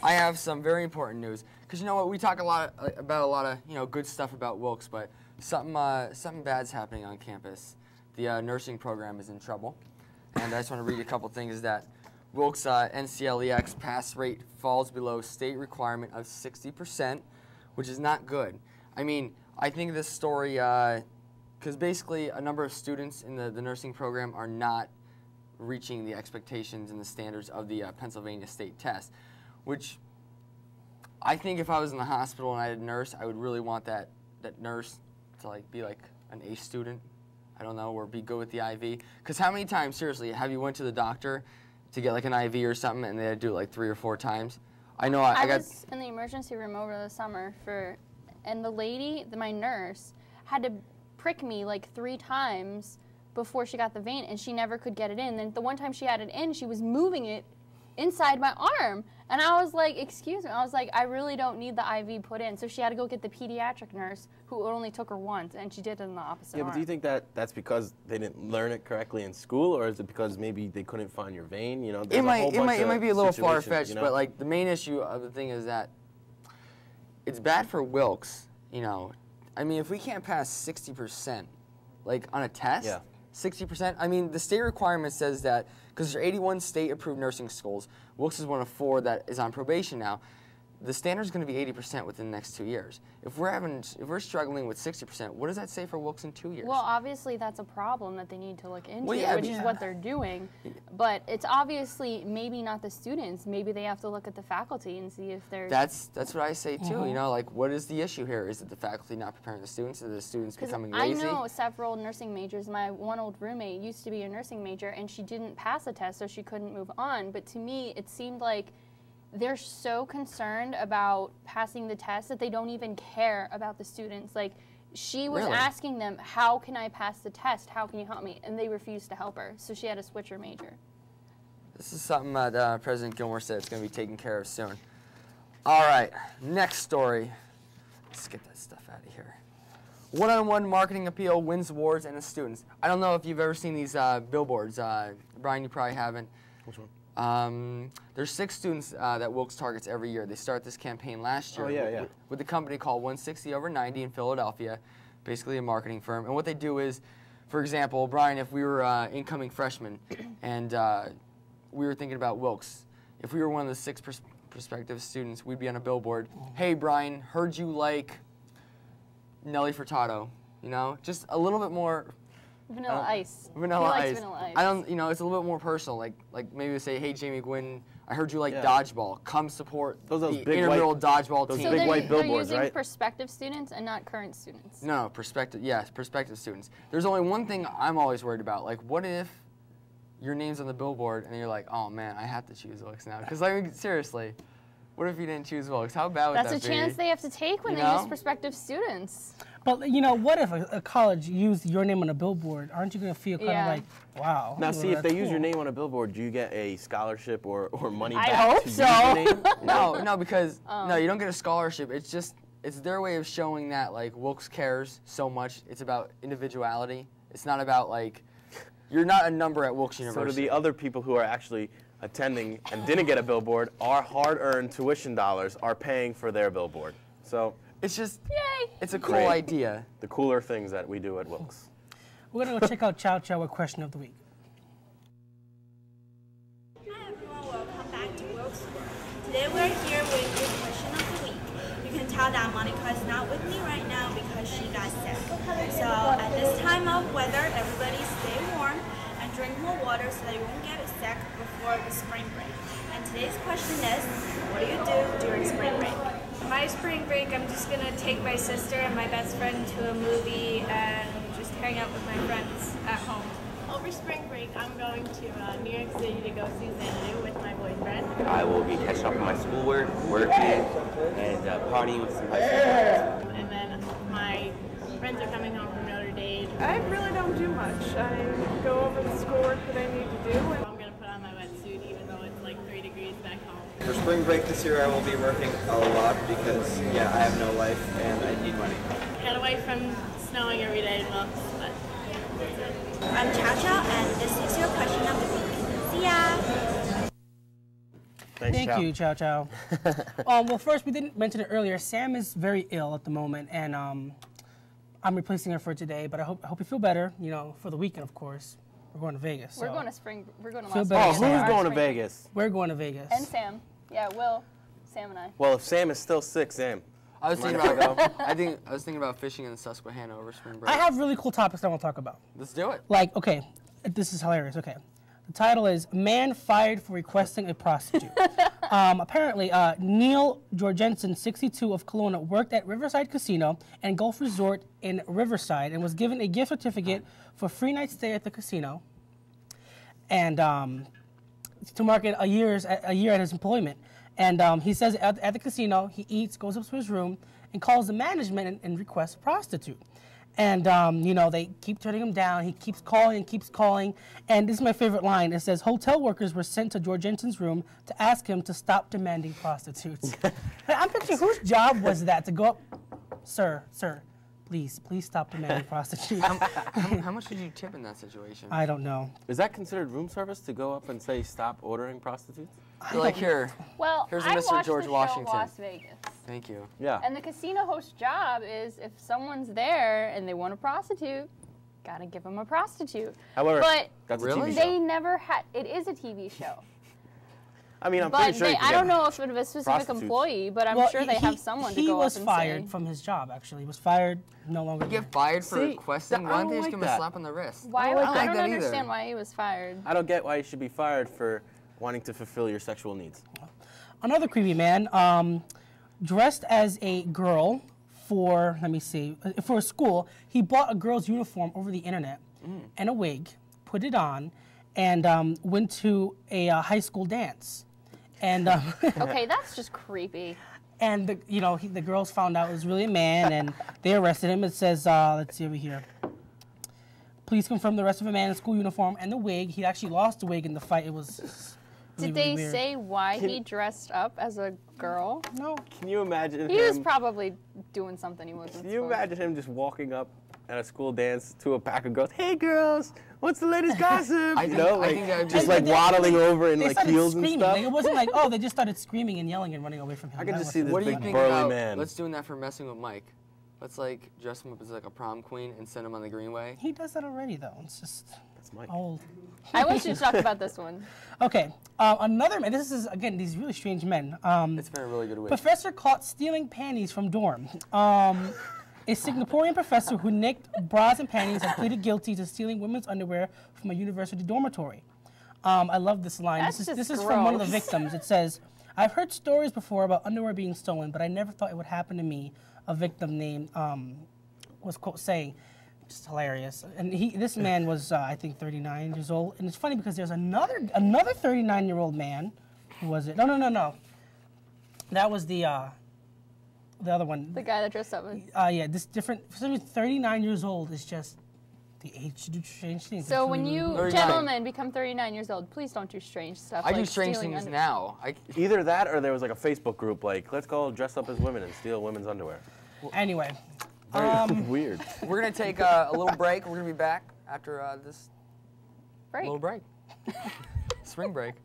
I have some very important news. Because you know what, we talk about a lot of good stuff about Wilkes, but something bad's happening on campus. The nursing program is in trouble, and I just want to read a couple things. That Wilkes NCLEX pass rate falls below state requirement of 60%, which is not good. I mean, I think this story, because basically a number of students in the nursing program are not reaching the expectations and the standards of the Pennsylvania state test, which I think if I was in the hospital and I had a nurse, I would really want that nurse to be like an A student, I don't know, or be good with the IV. Because how many times, seriously, have you went to the doctor to get like an IV or something and they had to do it like 3 or 4 times? I know I was in the emergency room over the summer and the lady, my nurse, had to prick me like 3 times before she got the vein, and she never could get it in. Then the one time she had it in, she was moving it inside my arm. And I was like, excuse me. I was like, I really don't need the IV put in. So she had to go get the pediatric nurse, who only took her once, and she did it in the opposite arm. But do you think that's because they didn't learn it correctly in school, or is it because maybe they couldn't find your vein? It might be a little far-fetched, but like the main issue of the thing is that it's bad for Wilkes. I mean, if we can't pass 60%, like on a test. Yeah. 60%? I mean, the state requirement says that, because there are 81 state-approved nursing schools, Wilkes is one of 4 that is on probation now. The standard is going to be 80% within the next 2 years. If we're struggling with 60%, what does that say for Wilkes in 2 years? Well, obviously that's a problem that they need to look into, which is what they're doing. But it's obviously maybe not the students. Maybe they have to look at the faculty and see if there's... That's what I say too. Like, what is the issue here? Is it the faculty not preparing the students? Are the students becoming lazy? I know several nursing majors. My one old roommate used to be a nursing major, and she didn't pass the test, so she couldn't move on. But to me, it seemed like they're so concerned about passing the test that they don't even care about the students. Like, she was asking them, how can I pass the test? How can you help me? And they refused to help her, so she had to switch her major. This is something that President Gilmore said it's going to be taken care of soon. All right, next story. Let's get that stuff out of here. One-on-one marketing appeal wins awards and the students. I don't know if you've ever seen these billboards. Brian, you probably haven't. Which one? There's 6 students that Wilkes targets every year. They start this campaign last year with a company called 160 over 90 in Philadelphia, basically a marketing firm. And what they do is, for example, Brian, if we were incoming freshmen and we were thinking about Wilkes, if we were one of the 6 prospective students, we'd be on a billboard. Hey, Brian, heard you like Nelly Furtado, just a little bit more. Vanilla Ice. Vanilla Ice. Vanilla Ice. I don't, it's a little bit more personal. Like maybe we say, hey, Jamie Gwynn, I heard you like dodgeball. Come support the intramural dodgeball team. Those big white billboards, they're using prospective students and not current students. No, prospective students. There's only one thing I'm always worried about. Like, what if your name's on the billboard and you're like, oh man, I have to choose Wilkes now? Because seriously, what if you didn't choose Wilkes? How bad would that be? That's a chance they have to take when they use prospective students. But, what if a college used your name on a billboard? Aren't you going to feel kind of like, wow? Now, see, if they use your name on a billboard, do you get a scholarship or money back? I hope so. No, because, no, you don't get a scholarship. It's their way of showing that, like, Wilkes cares so much. It's about individuality. It's not about, like, you're not a number at Wilkes University. So to the other people who are actually attending and didn't get a billboard, our hard-earned tuition dollars are paying for their billboard. So it's just, yay! It's a cool idea. The cooler things that we do at Wilkes. We're going to go check out Chow Chow with Question of the Week. Hi everyone, welcome back to Wilkes World. Today we're here with your Question of the Week. You can tell that Monica is not with me right now because she got sick. So at this time of weather, everybody stay warm and drink more water so that you won't get sick before the spring break. And today's question is, what do you do during spring break? My spring break, I'm just going to take my sister and my best friend to a movie and just hang out with my friends at home. Over spring break, I'm going to New York City to go see Xanadu with my boyfriend. I will be catching up on my schoolwork, working, and partying with some high school friends. And then my friends are coming home from Notre Dame. I really don't do much. I go over the schoolwork that I need to do. I'm going to put on my wetsuit even though it's like 3 degrees back home. For spring break this year, I will be working a lot because, I have no life and I need money. Get away from snowing every day in months, but that's it. I'm Cha Cha, and this is your Question of the Week. See ya! Thanks, Thank Chow. you, Chow Chow. Well, first, we didn't mention it earlier. Sam is very ill at the moment, and I'm replacing her for today, but I hope you feel better, you know, for the weekend, of course. We're going to Vegas. We're so. going to spring. We're going to Feel Las better. Vegas. Oh, who's Our going to spring break. Vegas? We're going to Vegas. And Sam. Yeah, Will, Sam, and I. Well, if Sam is still sick, Sam. I was thinking Might about go. I was thinking about fishing in the Susquehanna over spring break. I have really cool topics I want to talk about. Let's do it. Like, okay, this is hilarious. Okay. The title is Man Fired for Requesting a Prostitute. Apparently, Neil Jorgensen, 62, of Kelowna, worked at Riverside Casino and Golf Resort in Riverside and was given a gift certificate for a free night stay at the casino and to mark it a year at his employment. And he says at the casino, he eats, goes up to his room, and calls the management and requests a prostitute. And, you know, they keep turning him down. He keeps calling and keeps calling. And this is my favorite line. It says, hotel workers were sent to George Jensen's room to ask him to stop demanding prostitutes. And I'm picturing whose job was that to go up, sir, please stop demanding prostitutes. How much did you tip in that situation? I don't know. Is that considered room service to go up and say stop ordering prostitutes? You're like, here. Well, Here's I Mr. watched George the Washington. show Las Vegas. Thank you. Yeah. And the casino host job is if someone's there and they want a prostitute, gotta give them a prostitute. However, but that's a Really? TV they show. never had. It is a TV show. I mean, I'm But pretty sure you I can don't get know if it was a specific prostitutes. employee, but I'm Well, sure they have someone to he go was up and fired say. from his job, actually. He was fired, no longer You there. get fired for See, requesting? I Why don't don't they just like give him a that. slap on the wrist? Why? I don't I like don't that either. understand why he was fired. I don't get why you should be fired for wanting to fulfill your sexual needs. Another creepy man, dressed as a girl for, let me see, for a school. He bought a girl's uniform over the internet and a wig, put it on, and went to a high school dance. And Okay, that's just creepy. and the girls found out it was really a man, and they arrested him. It says, let's see over here. Please confirm the arrest of a man in school uniform and the wig. He actually lost the wig in the fight. It was. Did really they weird. say why he dressed up as a girl? No. Can you imagine He was him? probably doing something he wasn't Can you supposed to. imagine him just walking up at a school dance to a pack of girls? Hey, girls, what's the latest gossip? I You think- know, I like think I'd just be- like waddling over in They like started heels and screaming. stuff. Like, it wasn't like, oh, they just started screaming and yelling and running away from him. I could That just was see this What do you big think burly about man. let's doing that for messing with Mike? Let's like dress him up as like a prom queen and send him on the greenway. He does that already, though. It's just That's Mike. old. I want you to talk about this one. Okay, another man. This is again these really strange men. It's been a really good week. Professor caught stealing panties from dorm. A Singaporean professor who nicked bras and panties has pleaded guilty to stealing women's underwear from a university dormitory. I love this line. That's This just is from one of the gross. victims. It says, "I've heard stories before about underwear being stolen, but I never thought it would happen to me." A victim named was quote saying, just hilarious. And this man was I think 39 years old. And it's funny because there's another 39-year-old man. Who was it? No. That was the other one. The guy that dressed up as. Yeah, this different. For some reason, 39 years old is just the age to do strange things. So It's when really, you 39. gentlemen become 39 years old, please don't do strange stuff. I do like strange stealing things under- now. Either that or there was like a Facebook group like, let's go dress up as women and steal women's underwear. Anyway, Very weird. We're gonna take a little break. We're gonna be back after this Break. little break. Spring break.